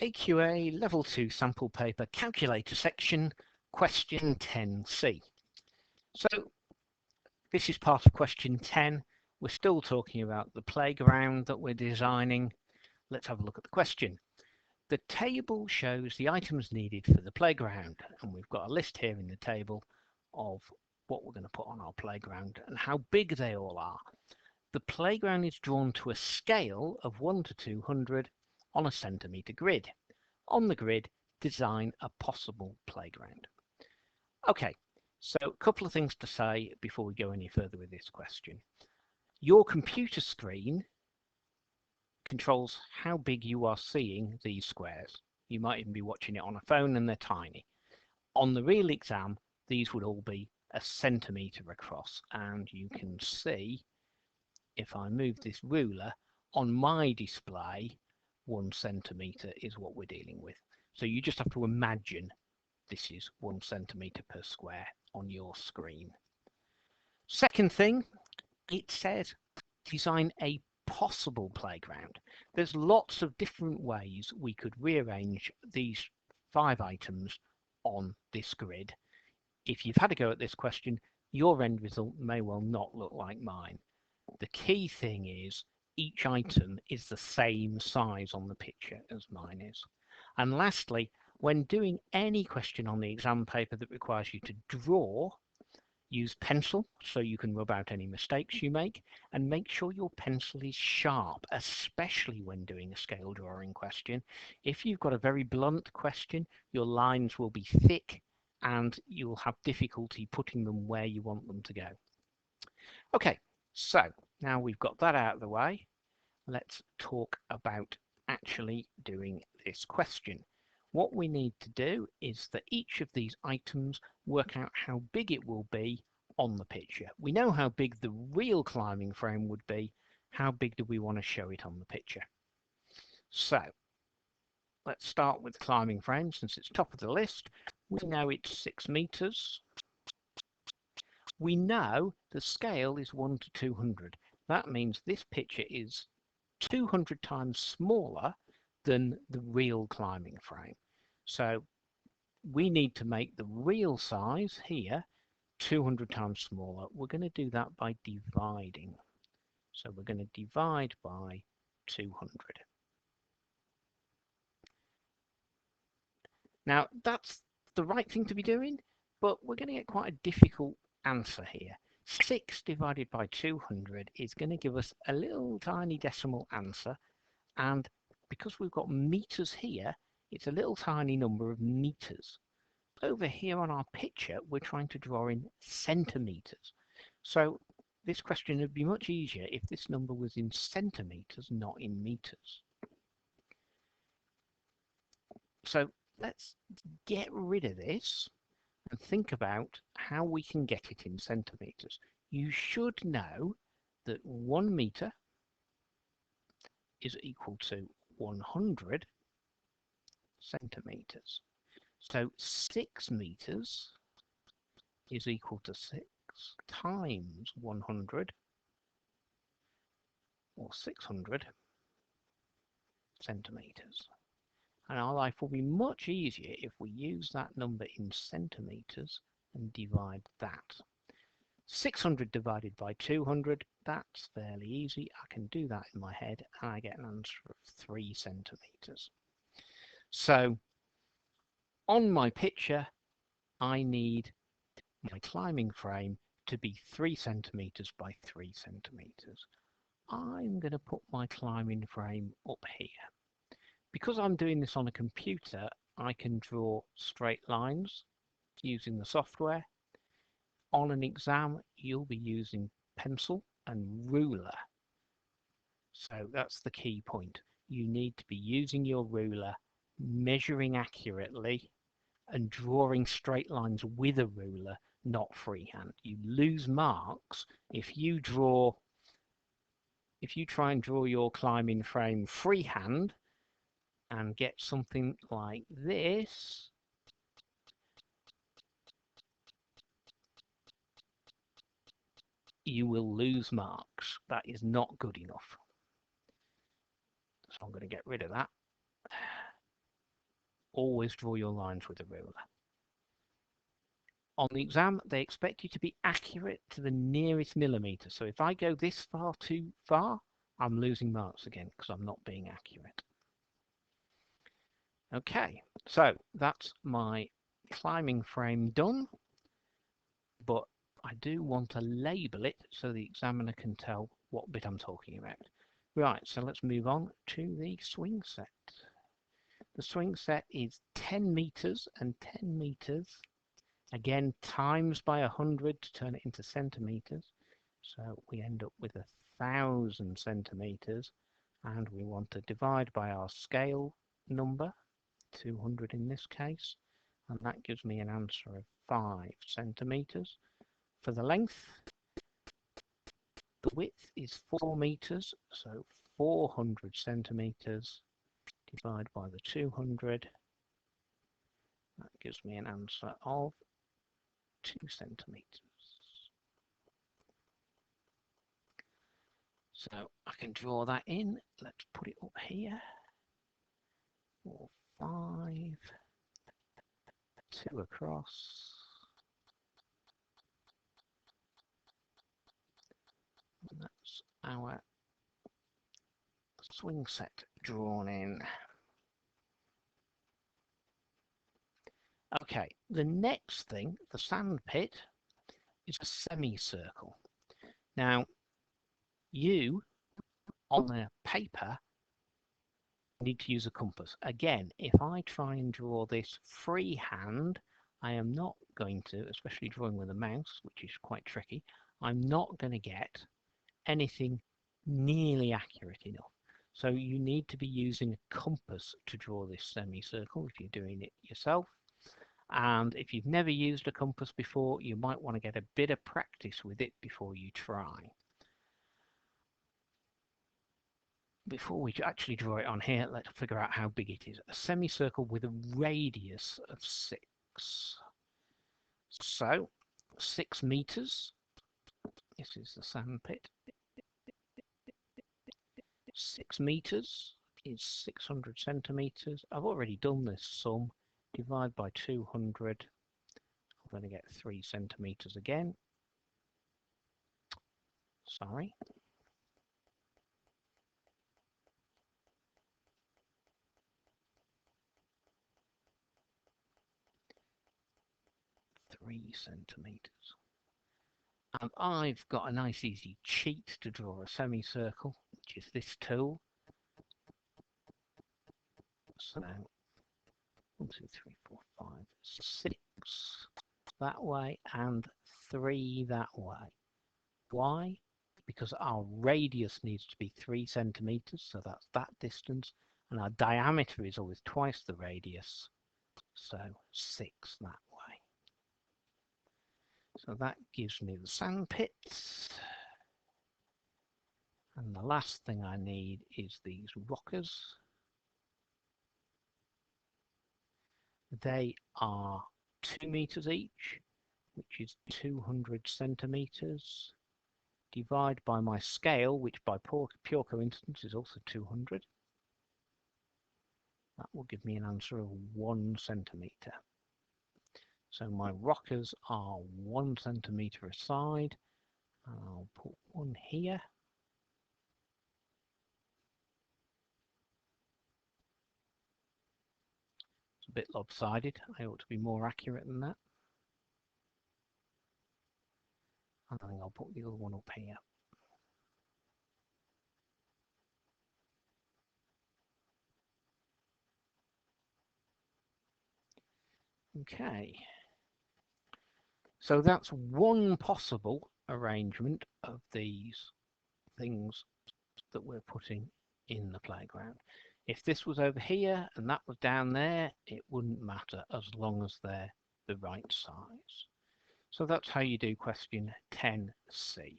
AQA Level 2 Sample Paper Calculator Section, Question 10c. So this is part of Question 10. We're still talking about the playground that we're designing. Let's have a look at the question. The table shows the items needed for the playground, and we've got a list here in the table of what we're going to put on our playground and how big they all are. The playground is drawn to a scale of 1 to 200 on a centimetre grid. On the grid, design a possible playground. Okay, so a couple of things to say before we go any further with this question. Your computer screen controls how big you are seeing these squares. You might even be watching it on a phone and they're tiny. On the real exam, these would all be a centimetre across, and you can see if I move this ruler on my display, 1 centimetre is what we're dealing with. So you just have to imagine this is 1 centimetre per square on your screen. Second thing, it says design a possible playground. There's lots of different ways we could rearrange these 5 items on this grid. If you've had a go at this question, your end result may well not look like mine. The key thing is each item is the same size on the picture as mine is. And lastly, when doing any question on the exam paper that requires you to draw, use pencil so you can rub out any mistakes you make, and make sure your pencil is sharp, especially when doing a scale drawing question. If you've got a very blunt question, your lines will be thick and you'll have difficulty putting them where you want them to go. Okay, so now we've got that out of the way, let's talk about actually doing this question. What we need to do is that each of these items work out how big it will be on the picture. We know how big the real climbing frame would be. How big do we want to show it on the picture? So let's start with the climbing frame. Since it's top of the list, we know it's 6 meters. We know the scale is 1 to 200. That means this picture is 200 times smaller than the real climbing frame. So we need to make the real size here 200 times smaller. We're going to do that by dividing. So we're going to divide by 200. Now that's the right thing to be doing, but we're going to get quite a difficult answer here. 6 divided by 200 is going to give us a little tiny decimal answer, and because we've got meters here, it's a little tiny number of meters. Over here on our picture, we're trying to draw in centimeters. So this question would be much easier if this number was in centimeters, not in meters. So let's get rid of this and think about how we can get it in centimeters. You should know that 1 meter is equal to 100 centimeters. So 6 meters is equal to 6 times 100, or 600 centimeters. And our life will be much easier if we use that number in centimeters and divide that. 600 divided by 200, that's fairly easy. I can do that in my head and I get an answer of 3 centimeters. So on my picture, I need my climbing frame to be 3 centimeters by 3 centimeters. I'm going to put my climbing frame up here. Because I'm doing this on a computer, I can draw straight lines using the software. On an exam, you'll be using pencil and ruler. So that's the key point. You need to be using your ruler, measuring accurately, and drawing straight lines with a ruler, not freehand. You lose marks if you try and draw your climbing frame freehand and get something like this. You will lose marks. That is not good enough. So I'm going to get rid of that. always draw your lines with a ruler. On the exam, they expect you to be accurate to the nearest millimetre. So if I go this far too far, I'm losing marks again because I'm not being accurate. Okay, so that's my climbing frame done, but I do want to label it so the examiner can tell what bit I'm talking about. Right, so let's move on to the swing set. The swing set is 10 meters and 10 meters. Again, times by 100 to turn it into centimeters. So we end up with 1,000 centimeters, and we want to divide by our scale number, 200 in this case, and that gives me an answer of 5 centimeters. For the length, the width is 4 meters, so 400 centimeters divided by the 200. That gives me an answer of 2 centimeters. So I can draw that in. Let's put it up here. 4, 5, 2 across. And that's our swing set drawn in. Okay, the next thing, the sand pit, is a semicircle. Now, you, on the paper, need to use a compass. Again, if I try and draw this freehand, I am not going to, especially drawing with a mouse, which is quite tricky, I'm not going to get anything nearly accurate enough. So you need to be using a compass to draw this semicircle if you're doing it yourself. And if you've never used a compass before, you might want to get a bit of practice with it before you try. Before we actually draw it on here, let's figure out how big it is. A semicircle with a radius of 6. So 6 meters. This is the sand pit. 6 meters is 600 centimeters. I've already done this sum. Divide by 200. I'm going to get 3 centimeters again. Sorry. Centimeters. And I've got a nice easy cheat to draw a semicircle, which is this tool. So 1, 2, 3, 4, 5, 6 that way and 3 that way. Why? Because our radius needs to be 3 centimeters, so that's that distance, and our diameter is always twice the radius, so 6 that way. So that gives me the sand pits. And the last thing I need is these rockers. They are 2 meters each, which is 200 centimeters. Divide by my scale, which by pure coincidence is also 200. That will give me an answer of 1 centimeter. So my rockers are 1 centimeter a side. I'll put one here. It's a bit lopsided. I ought to be more accurate than that. And I think I'll put the other one up here. Okay. So that's one possible arrangement of these things that we're putting in the playground. If this was over here and that was down there, it wouldn't matter as long as they're the right size. So that's how you do question 10C.